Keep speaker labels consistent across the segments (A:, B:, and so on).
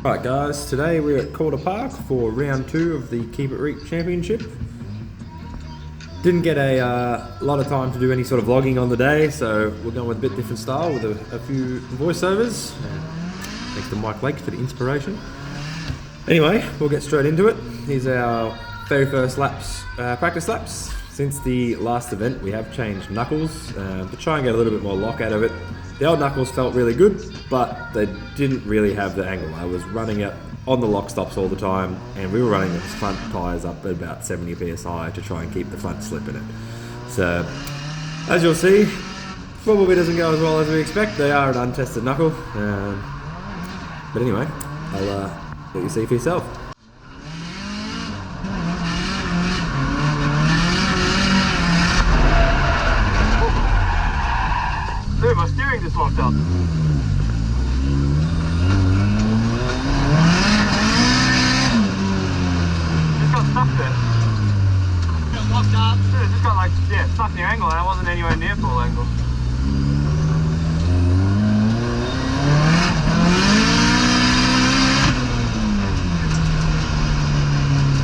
A: Right guys, today we're at Calder Park for round 2 of the Keep It Reet Championship. Didn't get a lot of time to do any sort of vlogging on the day, so we're going with a bit different style with a few voiceovers. Thanks to Mike Lake for the inspiration. Anyway, we'll get straight into it. Here's our very first laps, practice laps. Since the last event we have changed knuckles to try and get a little bit more lock out of it. The old knuckles felt really good, but they didn't really have the angle. I was running it on the lock stops all the time, and we were running the front tyres up at about 70 psi to try and keep the front slip in it. So, as you'll see, probably doesn't go as well as we expect. They are an untested knuckle. But anyway, I'll let you see for yourself.
B: Dude, my steering just locked up. Just got stuck there. Just locked up? Dude, it just got like, stuck near angle, and I wasn't anywhere near full angle.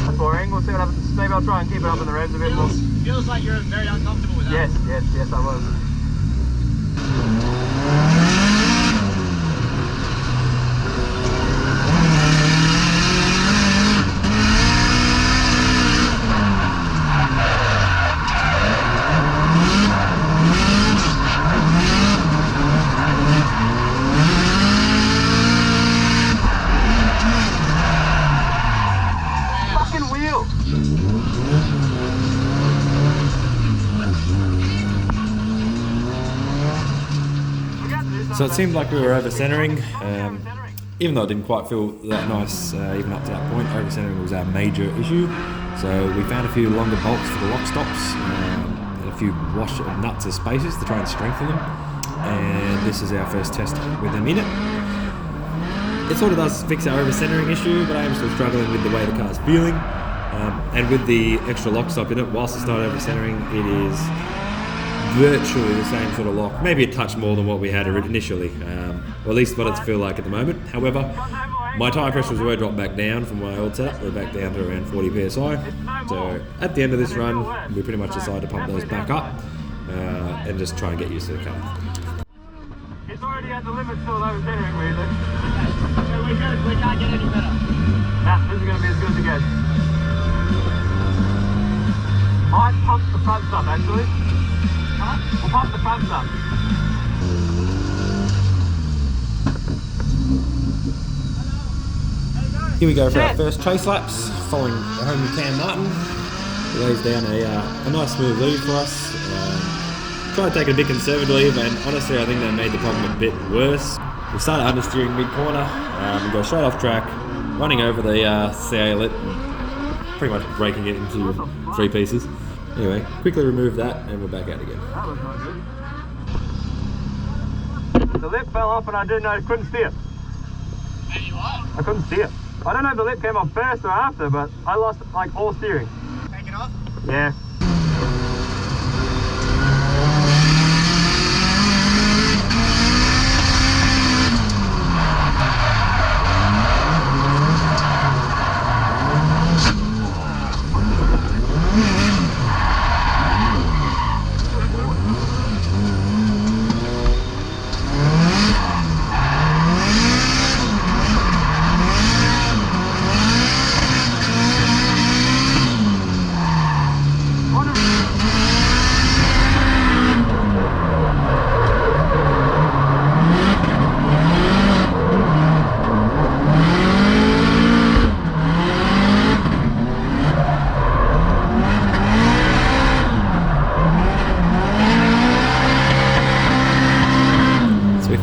B: That's boring, we'll see what happens. Maybe I'll try and keep it up in the revs a bit more.
C: Feels like you're very uncomfortable with that.
B: Yes, I was. Fucking wheel!
A: So it seemed like we were over-centering, even though it didn't quite feel that nice even up to that point. Over-centering was our major issue, so we found a few longer bolts for the lock stops and a few nuts as spacers to try and strengthen them, and this is our first test with them in it. It sort of does fix our over-centering issue, but I am still struggling with the way the car's feeling, and with the extra lock stop in it, whilst it's not over-centering, it is virtually the same sort of lock, maybe a touch more than what we had initially, or at least what it's feel like at the moment. However, my tyre pressures were dropped back down from my old setup. We're back down to around 40 psi. So at the end of this run, we pretty much decided to pump those back up and just try and get used to the car.
B: It's already at the limit still over-centering weirdly.
C: So we're good, we can't get any better.
B: Nah, this is going to be as good as it gets. Might pump the front up actually. We'll pump the front up.
A: Here we go for our first chase laps, following the homie Cam Martin. He lays down a nice smooth lead for us. Try to take it a bit conservatively, and honestly I think they made the problem a bit worse. We started understeering mid-corner, we go straight off track, running over the CA lit, and pretty much breaking it into 3 pieces. Anyway, quickly remove that and we're back out again.
B: That was not good. The lip fell off and I couldn't steer.
C: Hey, you are?
B: I couldn't steer. I don't know if the lip came off first or after, but I lost like all steering.
C: Take it off?
B: Yeah.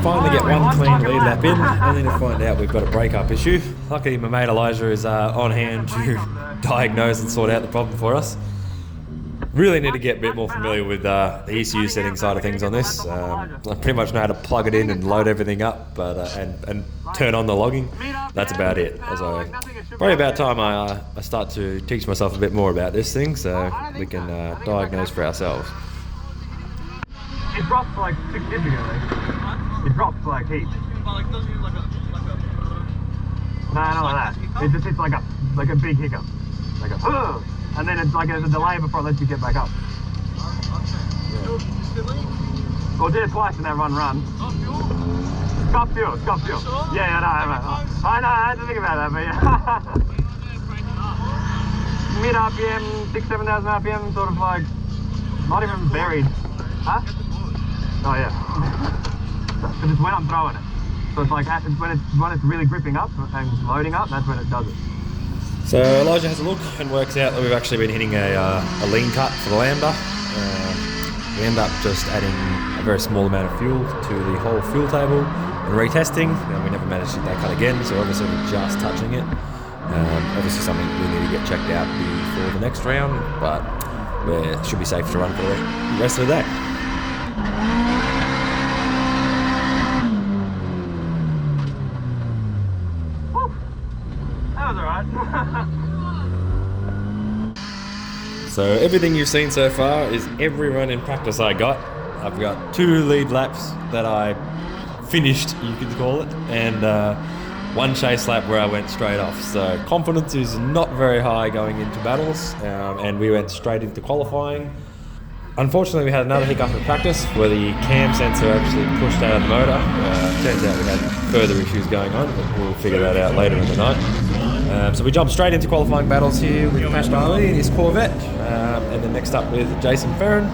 A: Finally get one clean lead lap in, only to find out we've got a breakup issue. Luckily my mate Elijah is on hand to diagnose and sort out the problem for us. Really need to get a bit more familiar with the ECU setting side of things on this. I pretty much know how to plug it in and load everything up, but and turn on the logging. That's about it. So probably about time I start to teach myself a bit more about this thing, so we can diagnose for ourselves.
B: It dropped like significantly. It dropped like heaps. No, not like that. It just hits like a big hiccup. Like a and then it's like there's a delay before it lets you get back up. Yeah. Well, did it twice in that run. It's got fuel. Yeah, I know, I had to think about that, but yeah. Mid RPM, 6,000-7,000 RPM, sort of like, not even buried. Huh? Oh yeah. Because it's when I'm throwing it. So it's like, when it's really gripping up and loading up, that's when it does it.
A: So Elijah has a look and works out that we've actually been hitting a lean cut for the lambda. We end up just adding a very small amount of fuel to the whole fuel table and retesting, and we never managed to hit that cut again, so obviously we're just touching it. Obviously something we need to get checked out before the next round, but it should be safe to run for the rest of the day.
B: Woo. That was alright.
A: So everything you've seen so far is every run in practice I got. I've got 2 lead laps that I finished, you could call it, and 1 chase lap where I went straight off. So confidence is not very high going into battles, and we went straight into qualifying. Unfortunately, we had another hiccup in practice where the cam sensor actually pushed out of the motor. Turns out we had further issues going on, but we'll figure that out later in the night. So we jumped straight into qualifying battles here with Pastor Ali in his Corvette, and then next up with Jason Ferrin.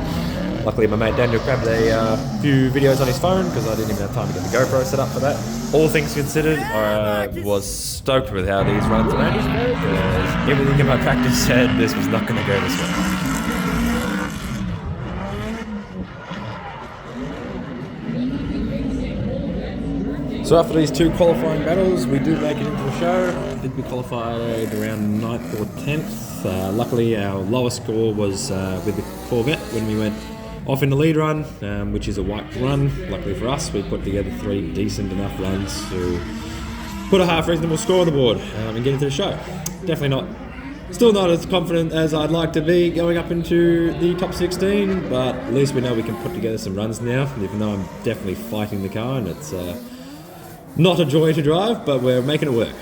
A: Luckily my mate Daniel grabbed a few videos on his phone because I didn't even have time to get the GoPro set up for that. All things considered, I was stoked with how these runs went, because everything in my practice said this was not going to go this way. So after these 2 qualifying battles, we do make it into the show. I think we qualified around 9th or 10th. Luckily, our lowest score was with the Corvette when we went off in the lead run, which is a white run. Luckily for us, we put together 3 decent enough runs to put a half reasonable score on the board and get into the show. Still not as confident as I'd like to be going up into the top 16, but at least we know we can put together some runs now, even though I'm definitely fighting the car and it's not a joy to drive, but we're making it work.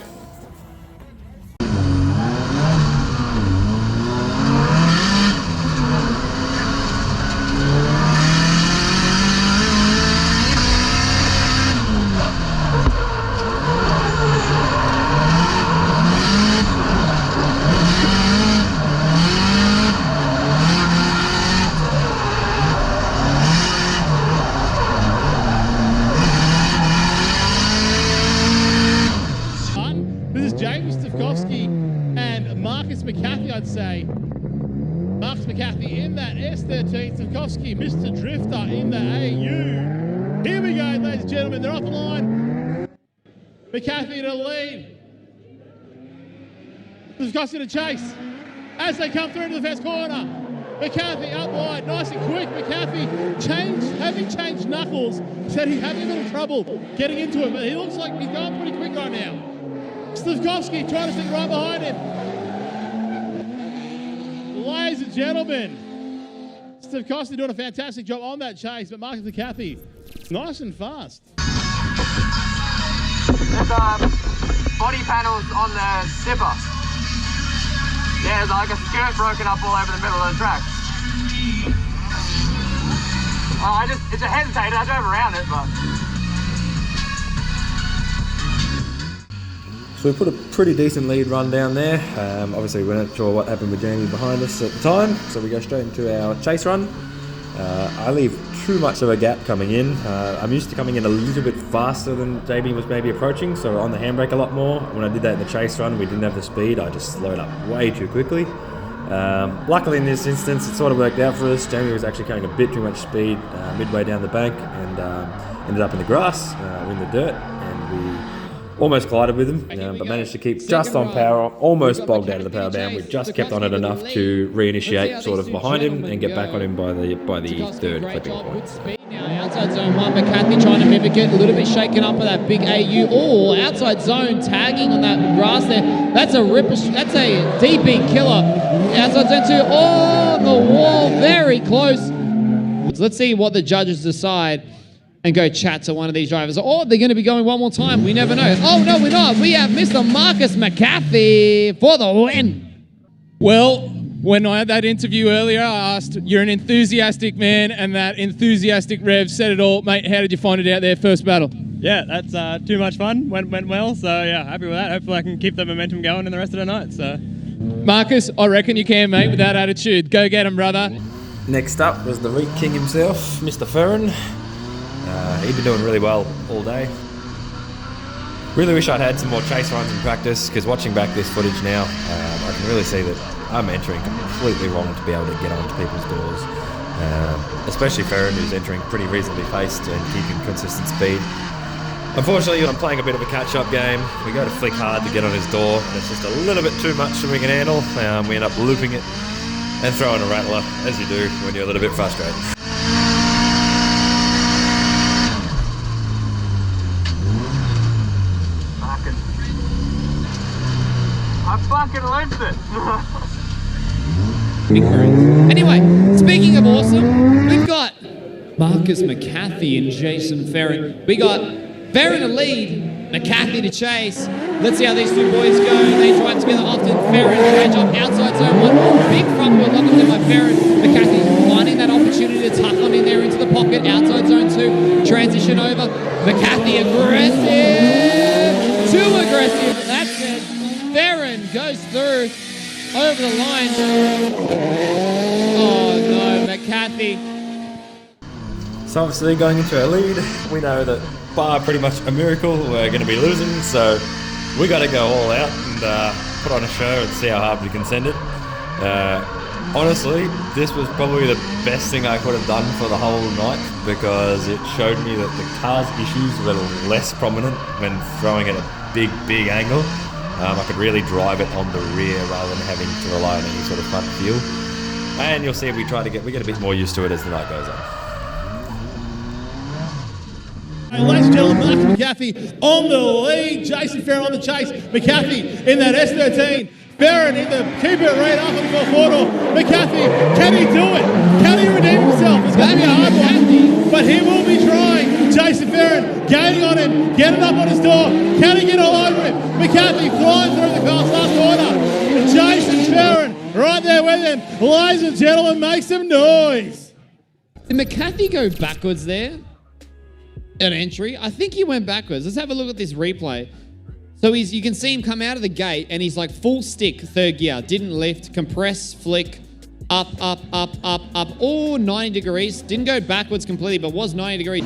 D: I'd say. Marcus McCarthy in that S13, Savkovsky, Mr. Drifter in the AU. Here we go, ladies and gentlemen, they're off the line. McCarthy to lead. Savkovsky to chase. As they come through into the first corner, McCarthy up wide, nice and quick. McCarthy having changed knuckles, said he's having a little trouble getting into it, but he looks like he's going pretty quick right now. Savkovsky trying to stick right behind him. Ladies and gentlemen, Savkovsky doing a fantastic job on that chase, but Marcus McCarthy, nice and fast.
B: There's body panels on the zipper. Yeah, there's like a skirt broken up all over the middle of the track. It's a hesitator, I drove around it, but...
A: So we put a pretty decent lead run down there. Obviously we're not sure what happened with Jamie behind us at the time, so we go straight into our chase run. I leave too much of a gap coming in. I'm used to coming in a little bit faster than Jamie was maybe approaching, so on the handbrake a lot more. When I did that in the chase run, we didn't have the speed. I just slowed up way too quickly. Luckily in this instance, it sort of worked out for us. Jamie was actually carrying a bit too much speed midway down the bank and ended up in the grass, in the dirt, and we almost collided with him, but managed to keep just on power, almost bogged out of the power band. We just kept on it enough to reinitiate sort of behind him and get back on him by the third clipping point.
E: Now outside zone 1, McCarthy trying to mimic it, a little bit shaken up by that big AU. Oh, outside zone tagging on that grass there. That's a ripper, that's a DP killer. Outside zone 2, on the wall, very close. Let's see what the judges decide. and go chat to one of these drivers. Or they're going to be going one more time. We never know. Oh, no, we're not. We have Mr. Marcus McCaffrey for the win.
F: Well, when I had that interview earlier, I asked, you're an enthusiastic man, and that enthusiastic Rev said it all. Mate, how did you find it out there, first battle?
G: Yeah, that's too much fun. Went well, so yeah, happy with that. Hopefully I can keep the momentum going in the rest of the night. So,
F: Marcus, I reckon you can, mate, with that attitude. Go get him, brother.
A: Next up was the Reet King himself, Mr. Ferrin. He'd been doing really well all day. Really wish I'd had some more chase runs in practice, because watching back this footage now, I can really see that I'm entering completely wrong to be able to get onto people's doors. Especially Ferrin, who's entering pretty reasonably paced and keeping consistent speed. Unfortunately, I'm playing a bit of a catch-up game. We go to flick hard to get on his door, and it's just a little bit too much than we can handle. We end up looping it and throwing a rattler, as you do when you're a little bit frustrated.
B: I fucking left it.
E: Anyway, speaking of awesome, we've got Marcus McCaffrey and Jason Ferrin. We got Ferrin to lead, McCaffrey to chase. Let's see how these two boys go. They drive together often. Ferrin, great job outside zone one. Big front wheel lock there by Ferrin. McCaffrey finding that opportunity to tuck on in there into the pocket. Outside zone two. Transition over. McCaffrey aggressive. Too aggressive. That's it. Ferrin goes through over the line. Oh no, McCaffrey.
A: So obviously going into our lead, we know that bar pretty much a miracle, we're going to be losing, so we got to go all out and put on a show and see how hard we can send it. Honestly, this was probably the best thing I could have done for the whole night, because it showed me that the car's issues were less prominent when throwing at a big angle. I could really drive it on the rear rather than having to rely on any sort of front feel. And you'll see we get a bit more used to it as the night goes on.
D: Ladies and gentlemen, Marcus McCaffrey on the lead, Jason Ferrin on the chase, McCaffrey in that S13, Ferrin in the keep it right up in the fourth quarter. McCaffrey, can he do it? Can he redeem himself? It's going to be a hard one, but he will be trying. Jason Ferrin gaining on him, getting up on his door. Can he get all over him? McCaffrey flying through the last corner. Jason Ferrin right there with him. Ladies and gentlemen, make some noise.
E: Did McCaffrey go backwards there? An entry? I think he went backwards. Let's have a look at this replay. So you can see him come out of the gate and he's like full stick third gear. Didn't lift, compress, flick, up. Oh, 90 degrees. Didn't go backwards completely, but was 90 degrees.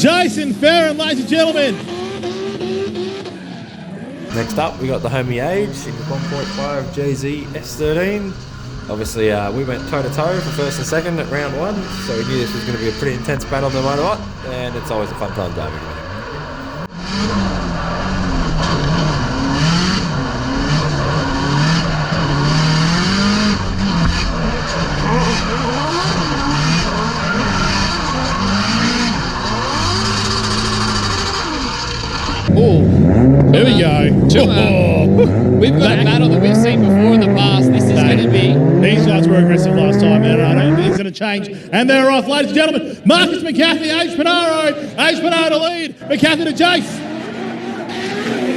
D: Jason Ferrin, ladies and gentlemen.
A: Next up, we got the homie Age in the 1.5 JZ S13. Obviously, we went toe-to-toe for first and second at round one, so we knew this was going to be a pretty intense battle no matter what, and it's always a fun time driving with him.
D: Oh, there we go.
E: We've got a battle that we've seen before in the past. This is going to be...
D: These guys were aggressive last time, and I don't think it's going to change. And they're off, ladies and gentlemen. Marcus McCaffrey, Age Panaro to lead. McCaffrey to Jace.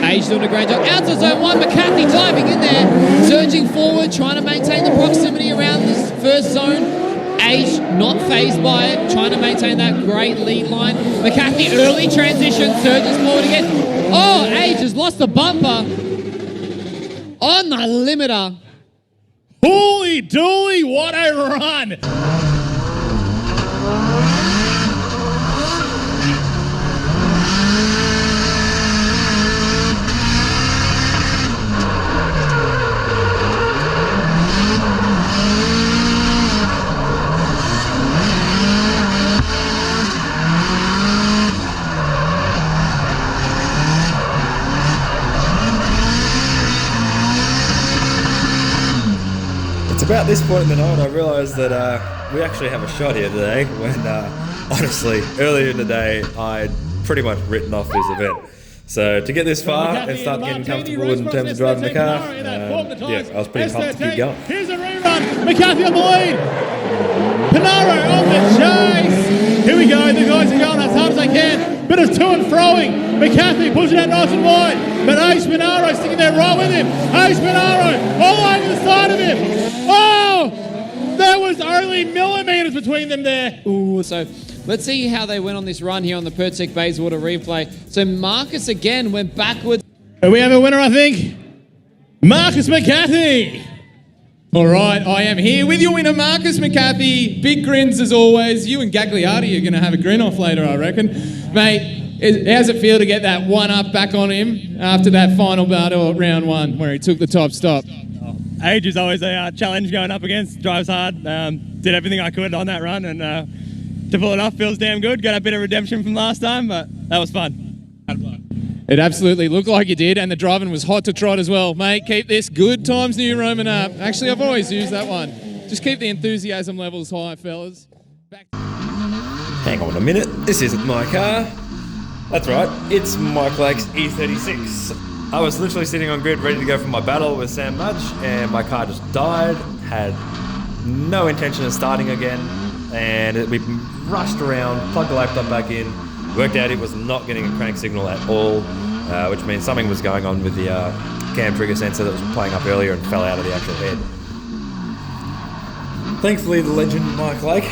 E: Age doing a great job. Outside zone one, McCaffrey diving in there, surging forward, trying to maintain the proximity around this first zone. Age not phased by it, trying to maintain that great lead line. McCaffrey early transition, surges forward again. Oh, Age has lost the bumper on the limiter.
D: Holy dooly, what a run!
A: It's about this point in the night I realised that we actually have a shot here today when, honestly, earlier in the day I'd pretty much written off this event. So to get this far and start getting comfortable in terms of driving the car, yeah, I was pretty pumped to keep going.
D: Here's a rerun. McCaffrey on the lead. Panaro on the chase. Here we go. The guys are going as hard as they can. to and froing. McCarthy pushing out nice and wide, but Ace Monaro sticking there right with him. Ace Monaro all over the side of him. Oh, there was only millimetres between them there.
E: Ooh, so let's see how they went on this run here on the Pertec Bayswater replay. So Marcus again went backwards.
D: We have a winner, I think. Marcus McCarthy.
F: All right, I am here with your winner, Marcus McCarthy. Big grins as always. You and Gagliardi are going to have a grin off later, I reckon. Mate, how's it feel to get that one up back on him after that final battle at round one where he took the top stop?
G: Age is always a challenge going up against. Drives hard. Did everything I could on that run, and to pull it off feels damn good. Got a bit of redemption from last time, but that was fun.
F: It absolutely looked like you did, and the driving was hot to trot as well. Mate, keep this good times New Roman up. Actually, I've always used that one. Just keep the enthusiasm levels high, fellas.
A: Hang on a minute, this isn't my car. That's right, it's Mike Lake's E36. I was literally sitting on grid ready to go for my battle with Sam Mudge, and my car just died, had no intention of starting again, and we rushed around, plugged the laptop back in, worked out it was not getting a crank signal at all, which means something was going on with the cam trigger sensor that was playing up earlier and fell out of the actual head. Thankfully, the legend Mike Lake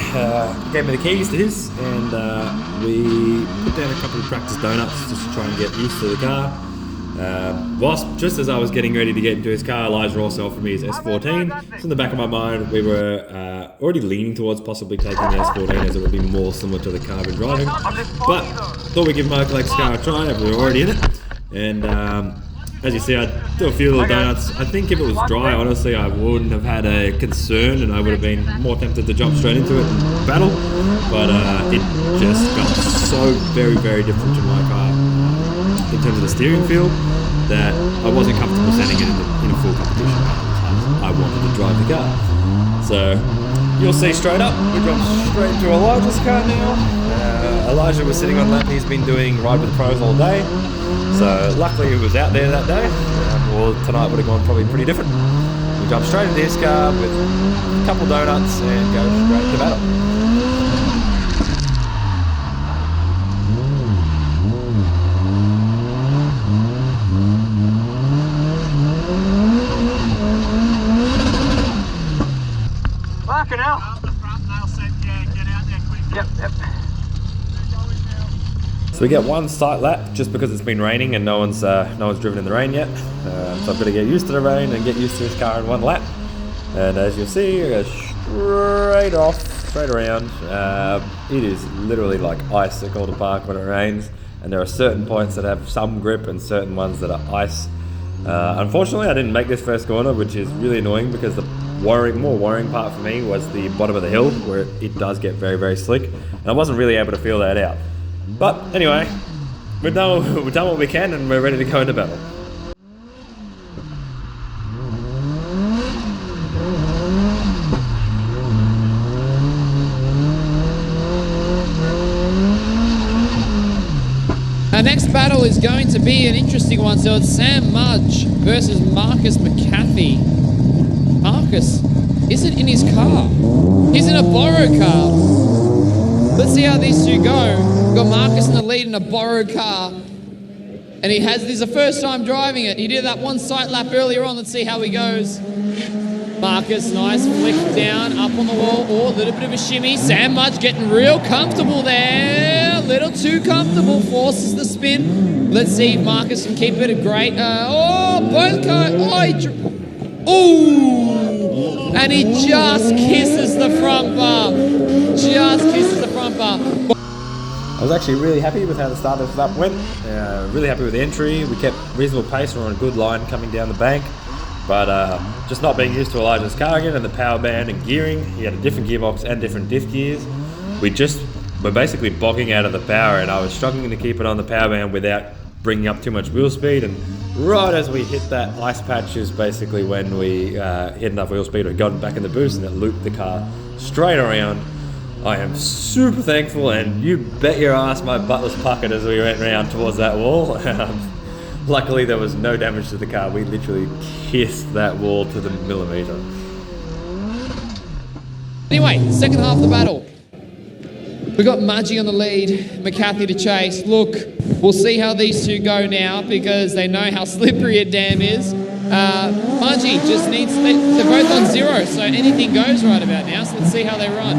A: gave me the keys to his, and we put down a couple of practice donuts just to try and get used to the car. Just as I was getting ready to get into his car, Elijah also offered me his S14. So in the back of my mind, we were already leaning towards possibly taking the S14 as it would be more similar to the car we're driving. But thought we'd give Mike Lake's car a try, as we were already in it. And as you see, I do a few little donuts. I think if it was dry, honestly, I wouldn't have had a concern and I would have been more tempted to jump straight into it and battle. But it just felt so very, very different to my car in terms of the steering feel that I wasn't comfortable sending it in a full competition. I wanted to drive the car. So you'll see straight up, we jumped straight into Elijah's car now. Elijah was sitting on lap, he's been doing Ride with the Pros all day. So luckily he was out there that day, or tonight would have gone probably pretty different. We jumped straight into his car with a couple donuts and go straight to battle.
B: Fucking hell. Yep.
A: So we get one sight lap just because it's been raining and no one's driven in the rain yet. So I've got to get used to the rain and get used to his car in one lap. And as you'll see, I go straight around. It is literally like ice at Calder Park when it rains. And there are certain points that have some grip and certain ones that are ice. Unfortunately, I didn't make this first corner, which is really annoying because the more worrying part for me was the bottom of the hill where it does get very, very slick. And I wasn't really able to feel that out. But anyway, we've done what we can and we're ready to go into battle.
E: Our next battle is going to be an interesting one. So it's Sam Mudge versus Marcus McCarthy. Marcus isn't in his car. He's in a borrowed car. Let's see how these two go. We've got Marcus in the lead in a borrowed car. And this is the first time driving it. He did that one sight lap earlier on. Let's see how he goes. Marcus, nice flick down, up on the wall. Oh, a little bit of a shimmy. Sam Mudge getting real comfortable there. A little too comfortable, forces the spin. Let's see if Marcus can keep it a great... both cars... Oh, and he just kisses the front bar.
A: I was actually really happy with how the start of this lap went. Really happy with the entry. We kept reasonable pace. We were on a good line coming down the bank. But just not being used to Elijah's car again and the power band and gearing. He had a different gearbox and different diff gears. We're basically bogging out of the power, and I was struggling to keep it on the power band without bringing up too much wheel speed. And right as we hit that ice patch is basically when we hit enough wheel speed, we got back in the boost and it looped the car straight around. I am super thankful, and you bet your ass my butt was puckered as we went round towards that wall. Luckily there was no damage to the car. We literally kissed that wall to the millimetre.
E: Anyway, second half of the battle. We've got Mudgy on the lead, McCarthy to chase. Look, we'll see how these two go now because they know how slippery a dam is. Mudgy just needs, they're both on 0, so anything goes right about now, so let's see how they run.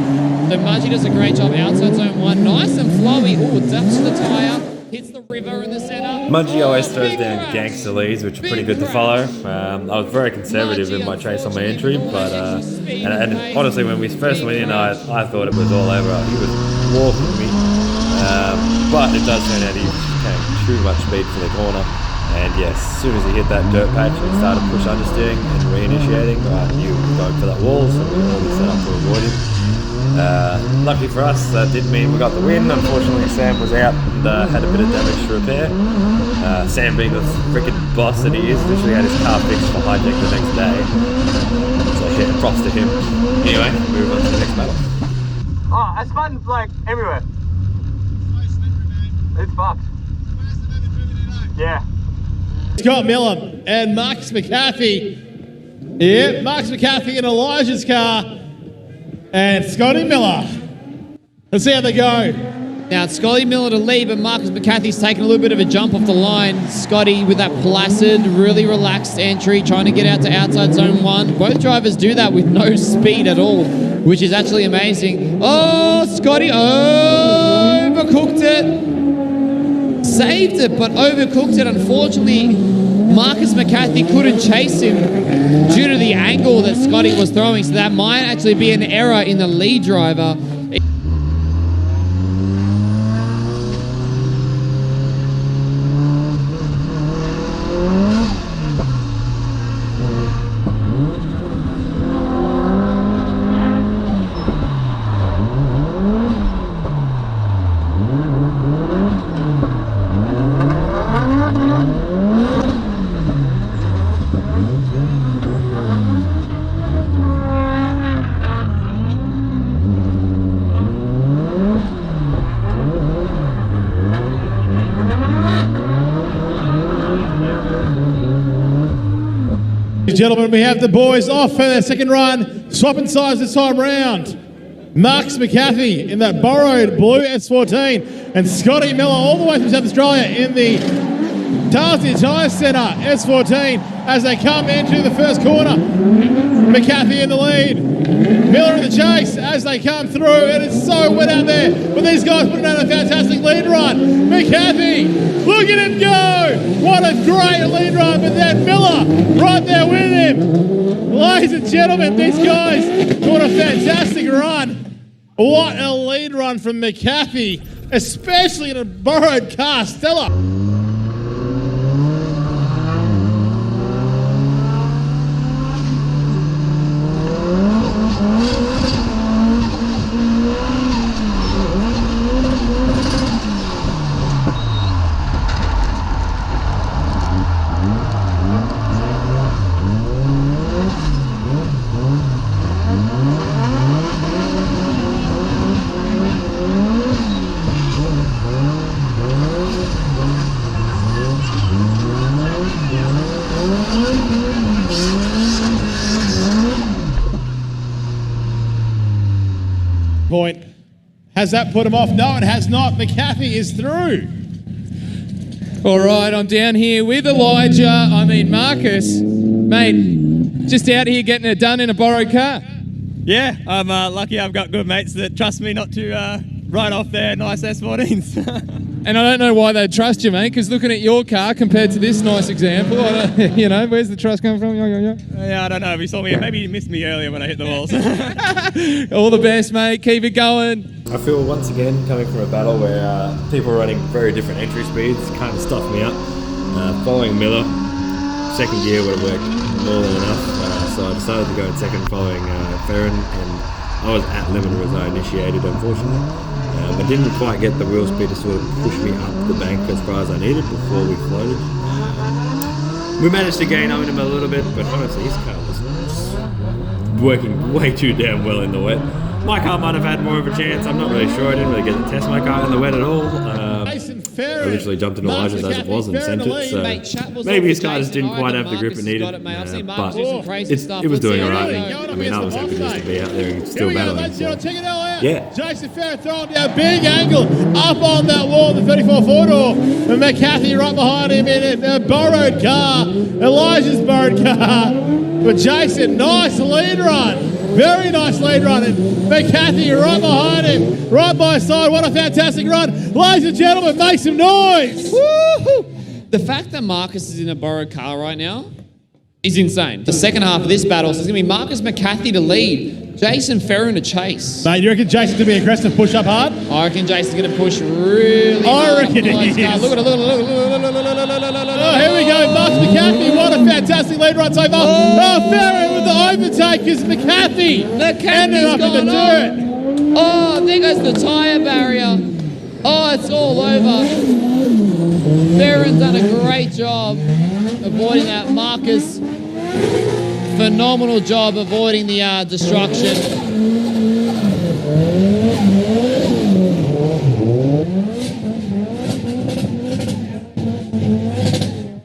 E: So Mudgy does a great job outside zone 1, nice and flowy. Oh, ducks to the tyre, hits the river in the centre.
A: Mudgy always throws down gangster leads, which are pretty good to follow. I was very conservative in my chase on my entry, but and honestly, when we first went in, I thought it was all over. He was walking me, but it does turn out he came too much speed for the corner. And yes, as soon as he hit that dirt patch and started push understeering and reinitiating, I knew he was going for that wall, so we were already set up to avoid him. Luckily for us, that did mean we got the win. Unfortunately, Sam was out and had a bit of damage to repair. Sam, being the freaking boss that he is, literally had his car fixed for hijack the next day. So yeah, props to him. Anyway, move on to the next battle.
B: Oh, it's fun like everywhere. It's fucked. Yeah.
D: Scott Miller and Marcus McCarthy. Yeah, Marcus McCarthy in Elijah's car. And Scotty Miller. Let's see how they go.
E: Now it's Scotty Miller to lead, but Marcus McCarthy's taken a little bit of a jump off the line. Scotty with that placid, really relaxed entry, trying to get out to outside zone 1. Both drivers do that with no speed at all, which is actually amazing. Oh, Scotty overcooked it. Saved it, but overcooked it. Unfortunately, Marcus McCarthy couldn't chase him due to the angle that Scotty was throwing, so that might actually be an error in the lead driver.
D: Gentlemen, we have the boys off for their second run, swapping sides this time round. Marcus McCarthy in that borrowed blue S14 and Scotty Miller all the way from South Australia in the Tarsy Tyre Centre S14 as they come into the first corner. McCarthy in the lead, Miller in the chase as they come through, and it's so wet out there, but these guys putting out a fantastic lead run. McCarthy, look at him go! What a great lead run, but then Miller right there with him. Ladies and gentlemen, these guys doing a fantastic run. What a lead run from McCarthy, especially in a borrowed car. Stella. Point. Has that put him off? No, it has not. McCarthy is through.
F: All right, I'm down here with Elijah. I mean, Marcus, mate, just out here getting it done in a borrowed car.
G: Yeah, I'm lucky I've got good mates that trust me not to ride off their nice S14s.
F: And I don't know why they'd trust you, mate, because looking at your car compared to this nice example, you know, where's the trust coming from?
G: Yeah, I don't know. If he saw me, maybe he missed me earlier when I hit the walls.
F: All the best, mate. Keep it going.
A: I feel once again coming from a battle where people are running very different entry speeds kind of stuffed me up. Following Miller, second gear would have worked more than enough, so I decided to go in second following Ferrin, and I was at limiter as I initiated, unfortunately. I didn't quite get the wheel speed to sort of push me up the bank as far as I needed before we floated. We managed to gain on him a little bit, but honestly his car was working way too damn well in the wet. My car might have had more of a chance, I'm not really sure. I didn't really get to test my car in the wet at all. I literally jumped into Elijah's as it was and sent it. So
E: Mate, chat was
A: maybe
E: off
A: his
E: to
A: car just
E: Jason.
A: didn't
E: I
A: quite
E: reckon
A: have the grip it
E: Marcus has
A: needed.
E: got it, mate. I've seen
A: But
E: Marcus do some crazy stuff.
A: it was doing
E: Let's
A: all
E: see
A: right.
E: how they go.
A: I mean, I was happy just to be out there and still
D: Here we go,
A: battling.
D: ladies and gentlemen, check it all out.
A: Yeah.
D: Jason Farron throwing down big angle up on that wall, the 34 4-door. And McCarthy right behind him in a borrowed car. Elijah's borrowed car. But Jason, nice lead run. Very nice lead run. And McCarthy right behind him, right by his side. What a fantastic run. Ladies and gentlemen, make some noise.
E: Woo-hoo. The fact that Marcus is in a borrowed car right now is insane. The second half of this battle, so it's going to be Marcus McCarthy to lead, Jason Farron to chase.
D: Mate, you reckon Jason's going to be aggressive, push up hard?
E: I reckon Jason's going to push really hard.
D: I reckon he is.
E: Look at it, look at it.
D: Oh, here we go. Marcus McCarthy. What a fantastic lead run so far. Oh, Farron with the overtake is McCarthy. Ended up in the dirt.
E: Oh, there goes the tyre barrier. Oh, it's all over. Farron's done a great job avoiding that. Marcus, phenomenal job avoiding the destruction.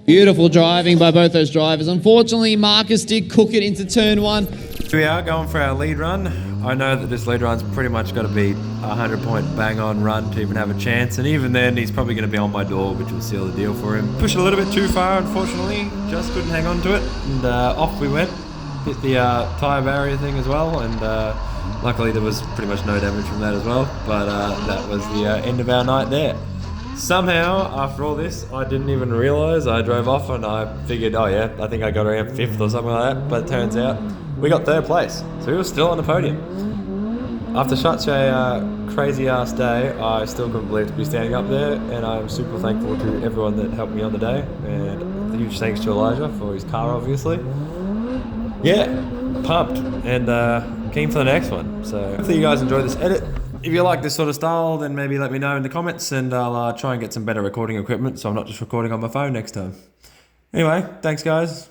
E: Beautiful driving by both those drivers. Unfortunately, Marcus did cook it into turn one.
A: Here we are going for our lead run. I know that this lead run's pretty much got to be a 100-point bang-on run to even have a chance, and even then he's probably going to be on my door, which will seal the deal for him. Pushed a little bit too far, unfortunately. Just couldn't hang on to it, and off we went. Hit the tyre barrier thing as well, and luckily there was pretty much no damage from that as well, but that was the end of our night there. Somehow, after all this, I didn't even realise. I drove off and I figured, oh yeah, I think I got around 5th or something like that, but it turns out we got 3rd place, so we were still on the podium. After such a crazy ass day, I still couldn't believe to be standing up there, and I'm super thankful to everyone that helped me on the day, and a huge thanks to Elijah for his car, obviously. Yeah, pumped and keen for the next one. So hopefully you guys enjoy this edit. If you like this sort of style, then maybe let me know in the comments, and I'll try and get some better recording equipment so I'm not just recording on my phone next time. Anyway, thanks guys.